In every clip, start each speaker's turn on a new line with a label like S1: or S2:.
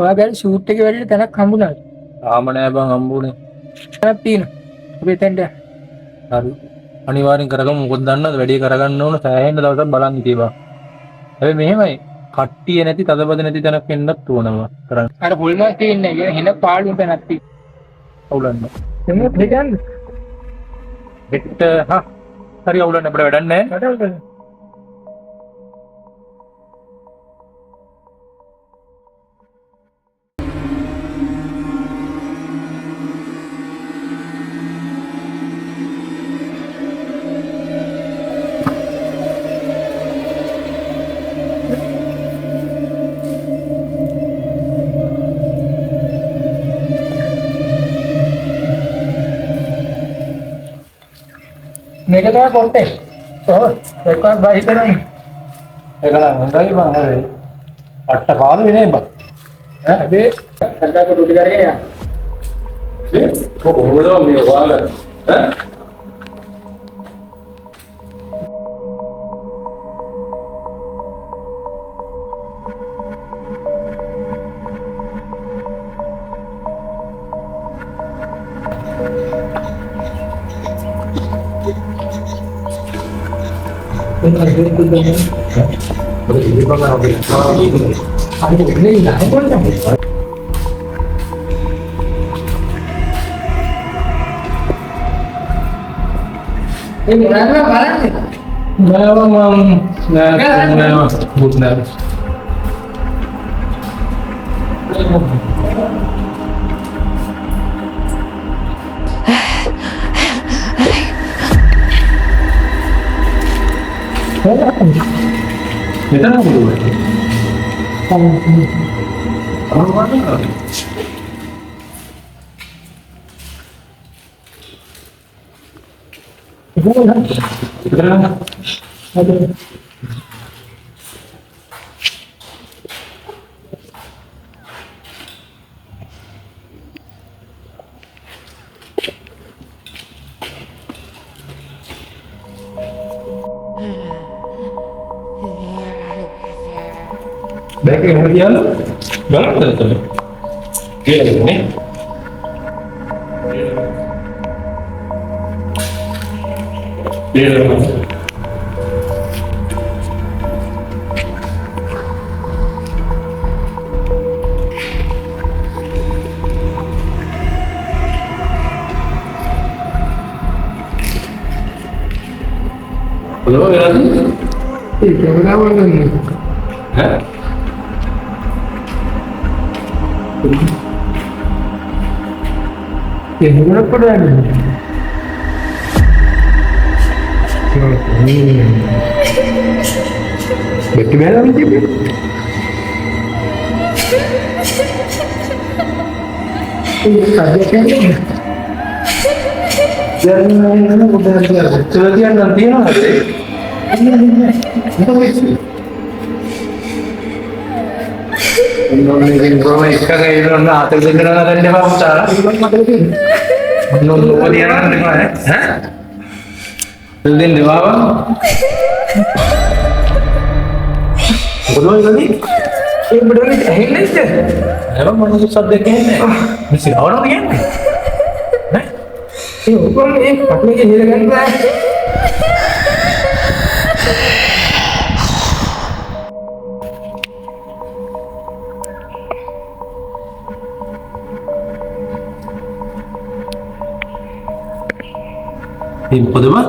S1: ඔයාගේ ෂූට් එකේ වැඩිට තැනක් හම්බුණාද?
S2: තාම නෑ බං හම්බුනේ.
S1: තැනක් තියෙනවා. අපි එතෙන්ට
S2: හරි. අනිවාර්යෙන් කරගමු. මොකද දන්නවද වැඩි කරගන්න ඕන සෑහෙන දවසක් බලන් හිටියේ බං. හැබැයි මෙහෙමයි. කට්ටිය නැති තදබද නැති තැනක් වෙන්නත් ඕනවා කරන්න.
S1: අර හොල්මස් තියෙන්නේ හෙන පාළුව තැනක් තියෙනවා.
S2: අවුලන්න.
S1: එමු හෙටන්න.
S2: හෙට හරි අවුලන්න අපිට වැඩක් නෑ.
S1: මේක තමයි පොට්ටේ. එකක් බයි කරන්නේ.
S2: ඒක හොඳයි බං හරි. අට්ට කාල වෙන්නේ බං.
S1: මේ සංකල්ප ටුටි කරගෙන යන්න.
S2: කොහොමද මේ ඔයාලා Baik yang dia banget tuh. Dia ini. Dia. Halo ya.
S1: Itu kenapa nih?
S2: Hah?
S1: Kenapa pada ada? Betul betul macam ni. Ada kan? Jangan udah biar. Celatian nanti nanti. මොකද බං?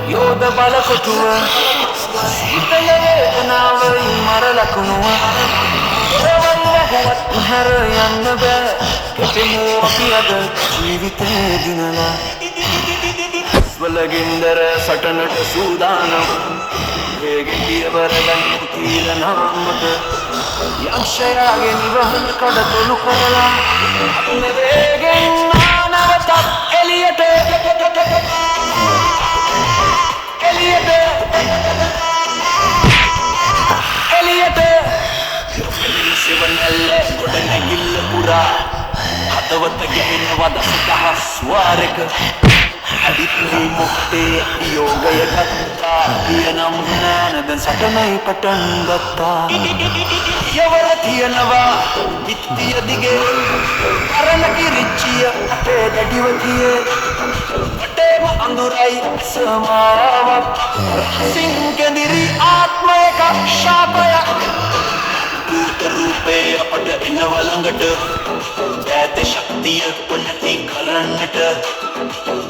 S3: යෝධ බල කොටුව සීතල වේදනාවයි මරලකුණුව ඔරවල්ලහුවත් හැර යන්න බෑ කෙටෙමු අපි අද ජීවිතේ දිනලා ස්වලගින්දර සටනට සූදානම් වේගෙන් පියවර ගනිමු තීරණාත්මක යක්ෂයාගේ නිවහන කඩතොළු කරලා අන්න වේගෙන් මානවතත් එළියට සෙවනැල්ල ගොඩනැගිල්ල පුරා හදවත ගැහෙනවා දසදහස් වාරක අදිත්‍රි මොහොතේ යෝගය ගත්තා කියනම් නෑනද සටනයි පටන් ගත්තා යවර තියනවා පිටිය දිගේ කරන කිරිච්චිය අපේ දැඩිව තියේ වටේම අඳුරයි සමාවක් සිංකෙදිරි ආත්මයක ශාපයක් භූත රූපේ අපට එනවා ළඟට ඈත ශක්තිය කොනති කරන්නට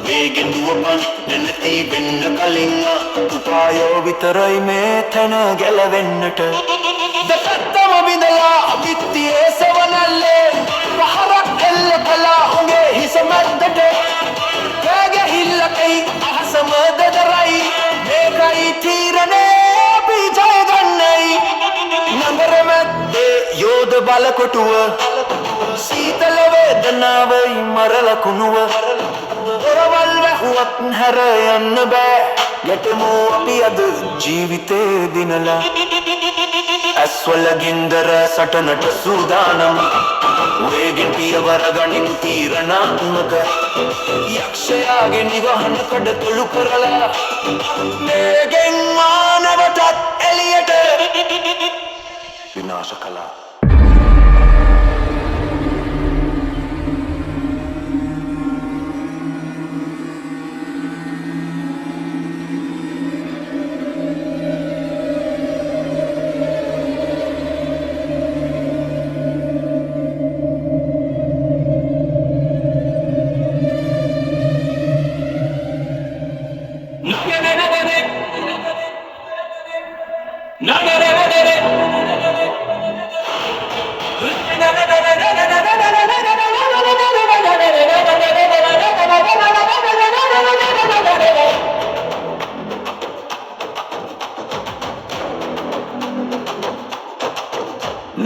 S3: වේගෙන් දුවපන් නැති වෙන්න කලින් උපායෝ විතරයි මේ තන ගැලවෙන්නට දෙපැත්තම බිඳලා අදිත්‍යයේ සවනල්ලේ පහරක් එල්ල කළා උගේ හිස මැද්දට වැගහිල්ලකයි අහසම දෙදරයි මේකයි තීරණේ අපි ජය ගන්නයි නගර මැද්දේ යෝධ බල කොටුව සීතල වේදනාවයි මරලකුණුව ඔරවල් වැහුවත් හැර යන්න බෑ ගැටමු අපි අද ජීවිතේ දිනලා ඇස්වල ගින්දර සටනට සූදානම් වේගෙන් පියවර ගනිමු තීරණාත්මක යක්ෂයාගේ නිවහන කඩතොළු කරලා වේගෙන් මානවතත් එළියට විනාශ කළා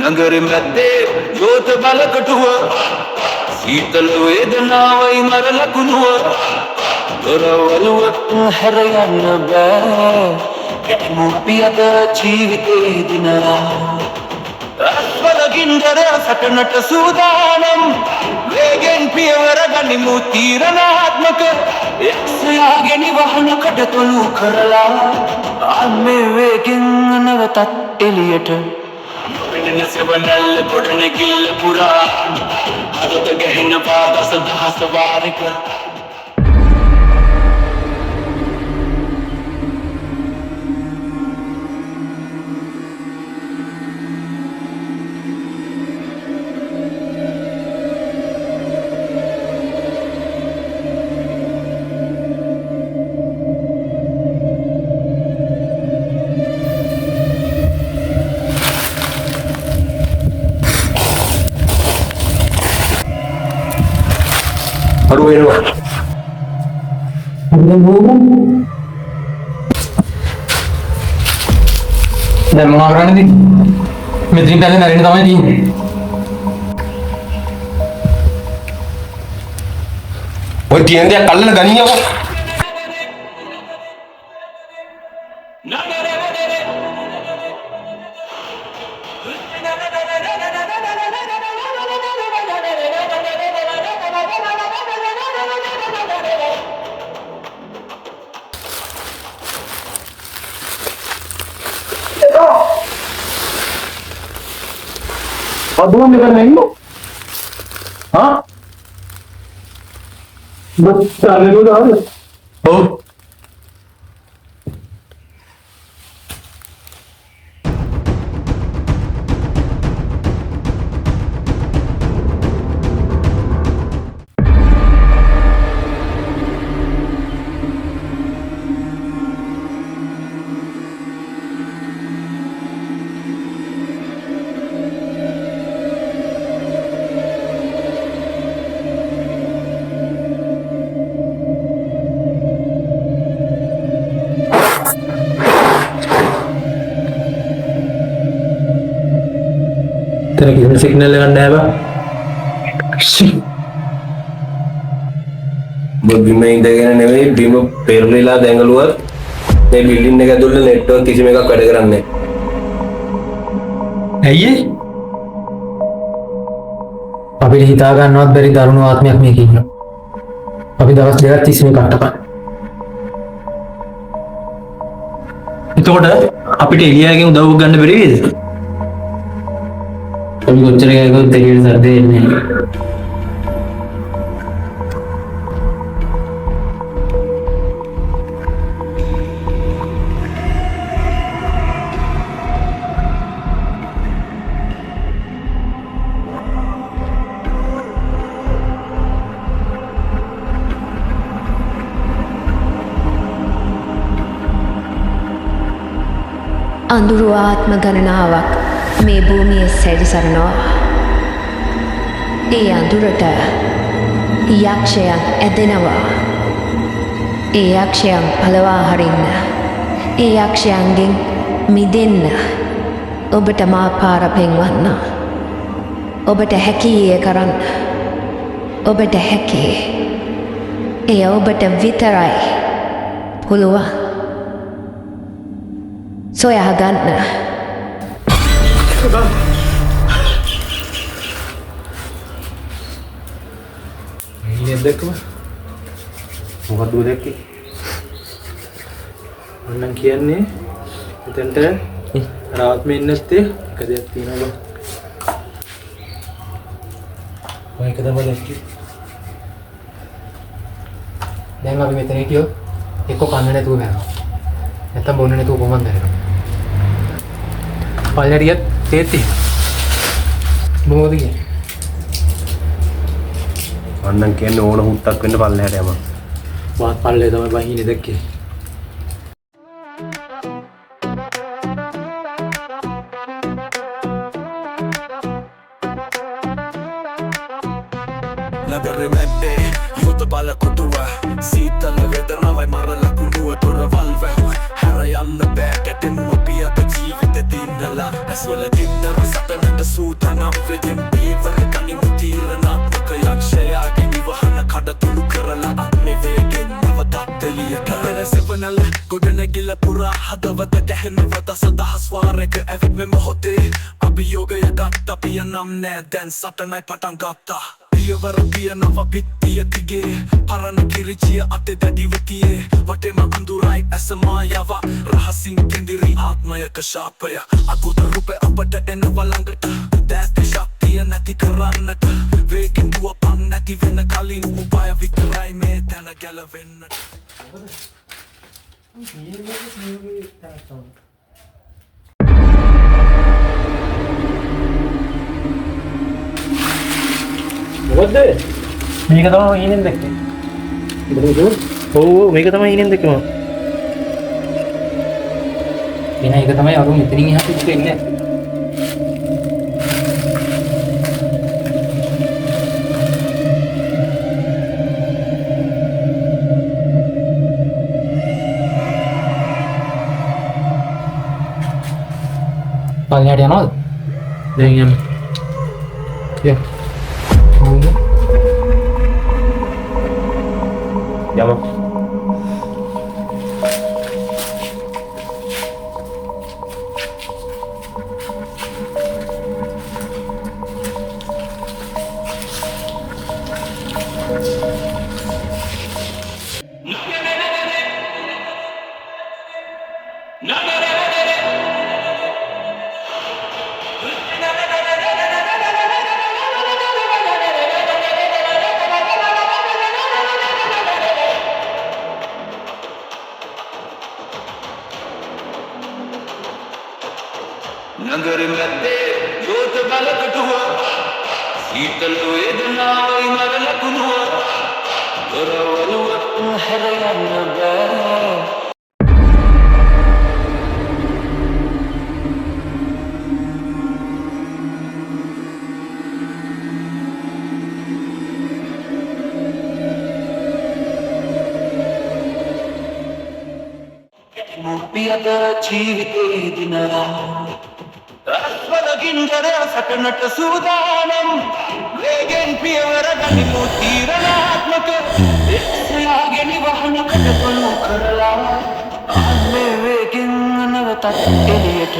S3: නගරෙ මැද්දේ යෝධ බල කොටුව සීතල වේදනාවයි මරලකුණුව දොරවලුවත් හැර යන්න බෑ ගැටමු අපි අද ජීවිතේ දිනලා අස්වල ගින්දර සටනට සූදානම් වේගෙන් පියවර ගනිමු තීරණාත්මක යක්ෂයාගේ නිවහන කඩතොළු කරලා අම්මේ වේගෙන් නැවතත් එළියට සෙවනැල්ල ගොඩනැගිල්ල පුරා හදවත ගැහෙනවා දසදහස් වාරක
S2: අඩු වෙනවා දැන් මොනවා කරන්නද මෙතනින් පැත්තෙන් නැරෙන්න තමයි තියෙන්නේ ඔය තියෙන දේ අල්ලලා ගනියව Aduh, dengan ini, hah? Besar itu dah. Oh. එතන කිසිම සිග්නල් එකක් නැහැ බා.
S4: බිම ඉඳගෙන නෙවෙයි බිම පෙරලිලා දැඟලුවත් මේ බිල්ඩින් එක ඇතුළේ නෙට්වර්ක් කිසිම එකක් වැඩ කරන්නේ නැහැ.
S2: ඇයි ඒ? අපිට හිතා ගන්නවත් බැරි දරුණු ආත්මයක් මේක ඉන්නවා. අපි දවස් දෙකක් තිස්සේ කට්ටපන්. එතකොට අපිට එළියගෙන් උදව් ගන්න බැරි වේද? අපි කොච්චර ගියත් එළියට සර්දේ එන්නේ නැහැ.
S5: අඳුරු ආත්ම ගණනාවක් මේ භූමියේ සැරිසරනවා. ඒ අඳුරට යක්ෂයන් ඇදෙනවා. ඒ යක්ෂයන් පලවා හරින්න, ඒ යක්ෂයන්ගෙන් මිදෙන්න ඔබට මා පාර පෙන්වන්න. ඔබට හැකි එය කරන්න. ඔබට හැකි. එය ඔබට විතරයි පුළුවන්. සොයා ගන්න.
S2: ini දැක්කම මොකක්ද දැක්කේ? මන්නම් කියන්නේ එතනට රාත්මේ ඉන්න නැත්තේ එක දෙයක් තියෙනවා බං. ඔය එක තමයි දැක්කේ. දැන් අපි මෙතන හිටියොත් එක්ක කන්න නැතුව මැරෙනවා. නැත්තම් බොන්න නැතුව කොහොමද මැරෙනවා? පල්ලරියත් තේත්ති. මොකද කියන්නේ?
S4: මන්නම් කියන්නේ ඕන හුත්තක් වෙන්න පල්ලෙහාට යමක්.
S2: වාත් පල්ලේ තමයි බහින්නේ දැක්කේ.
S3: නගරෙ මැද්දේ යුද බල කොටුව සීතල වේදනාවයි මරල කුඩුව දොරවල් වැහුව හැර යන්න බෑ ගැටෙනුව පියක ජීවිත දින්නලා ඇස්වල දින්නව සතනට සූතනම් වෙදින් පීවර කනිමු තීරණාත්මක යක්ෂයාගේ නිවහන කඩතුළු කරලා අත්මේ වේගෙන් නවතත්තලිය කරන සෙවනල ගොඩනැගිල්ල පුරා හදවත දැහෙනව දසදහස් වාරයක ඇවිත් මෙ මොහොතේ අභියෝගය ගත්ත පිය නම් නෑ දැන් සටනයි පටන් ගත්තා. පියවර පියනව පිත්තිය තිගේ පරණ කිරිචිය අතේ දැඩිවතියේ වටෙම අඳුරයි ඇස මායව රහසින් කෙඳිරි ආත්මයක ශාපය අකුත රූප අපට එනව ළඟට දැස්ති ශක්තිය නැති කරන්නට වේගෙන් දුවපන් නැති වෙන කලින් උපාය විතරයි මේ තැන ගැලවෙන්නට.
S2: මොකද්ද? මේක තමයි හීනෙන් දැක්කේ. ඔව් මේක තමයි හීනෙන් දැක්කේ මම. එන එක තමයි අරුන් මෙතනින් එහාට ඉස්සෙ ඉන්නේ. පල්ලෙහාට යනවද? දැන් යන්න. යා.
S4: යමක්.
S3: නගර මැද්දේ යෝත බල කටුව සීතල වේදනාවයි මරල කුණුව දොරවලුව හැර යන්න බෑ. මුපියද ජීවිතේ දිනලා බලගින්දරය සටනට සූදානම් වේගෙන් පියවර ගනිමු තීරණාත්මක එක්සයාගෙන වහනකට කොළු කරලා මේ වේගෙන් නැවතත් එළියට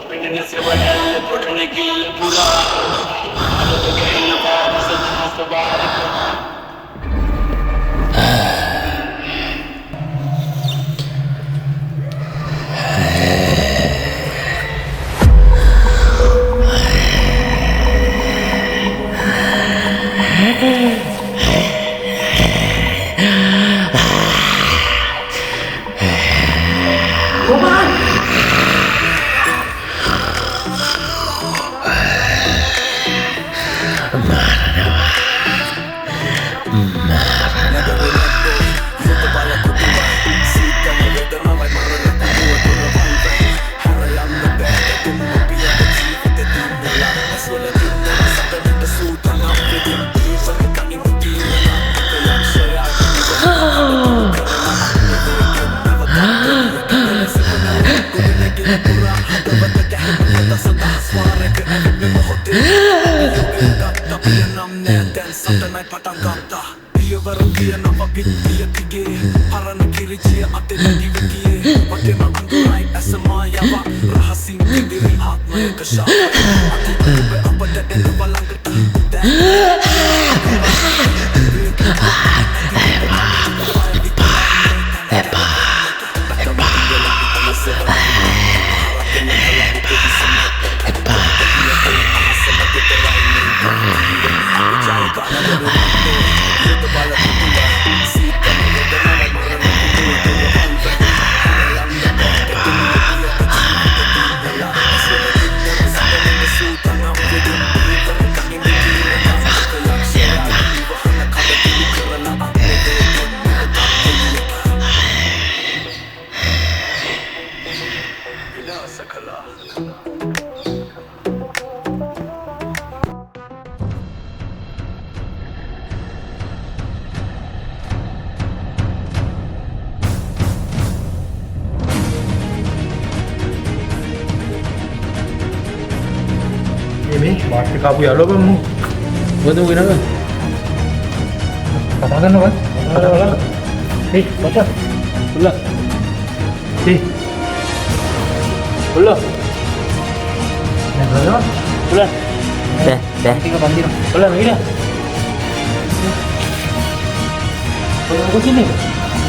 S3: පිටින් සෙවණැල්ල පොටන කිල්ල පුරා අලක ගෙන්න පාවස සබාරික
S2: Mati kapu ya lo kamu. Gua tungguin apa? Katakan apa? Baca. Pulang. Pulang. Pulang. Dah. Tinggal bandir. Pulang lagi dah. Pulang ke sini.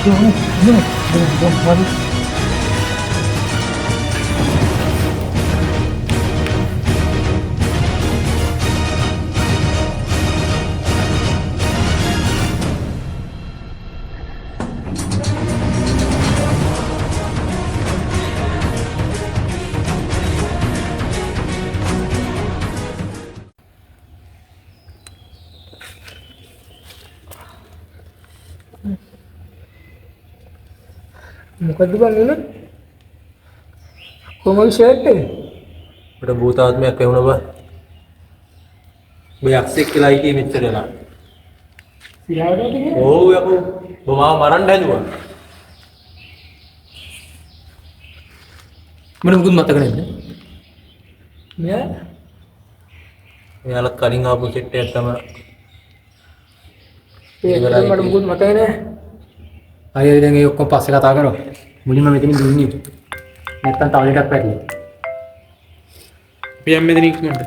S2: Jom.
S1: මොකද්ද බලන්න කොහොමද ෂර්ට් එක
S2: මට භූතාත්මයක් වුණා බා ඔය යක්ෂයෙක් කියලා හිටියේ මෙච්චර වෙලා
S1: සියාවටද කියන්නේ
S2: ඕ යකෝ බොමාව මරන්න හැදුවා
S1: මම මුකුත් මතක නැහැ මෙයා
S2: එයාලා කලින් ආපු සෙට් එකක් තමයි
S1: ඒක මට මුකුත් මතක නැහැ අයියා දැන් ඒ ඔක්කොම පස්සේ කතා කරමු මුලින්ම මෙතනින් දුන්නේ නැත්තම් තව එකක් පැටලෙයි අපි යම් මෙතනින් ඉක්මනට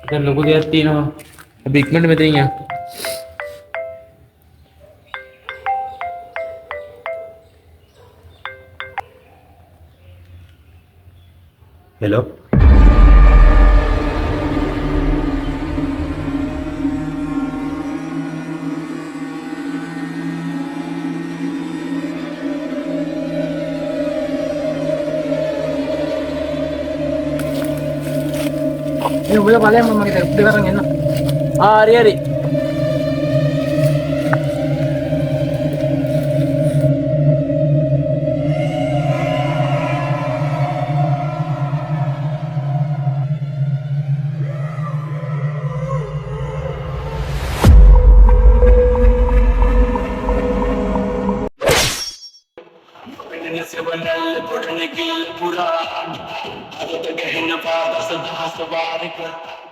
S1: දැන් ලොකු දෙයක් තියෙනවා අපි ඉක්මනට මෙතනින් යමු
S2: hello
S1: ini boleh balik mama kita udah bareng enak hari
S3: gill pura. Adat gahin pa das dahas warik.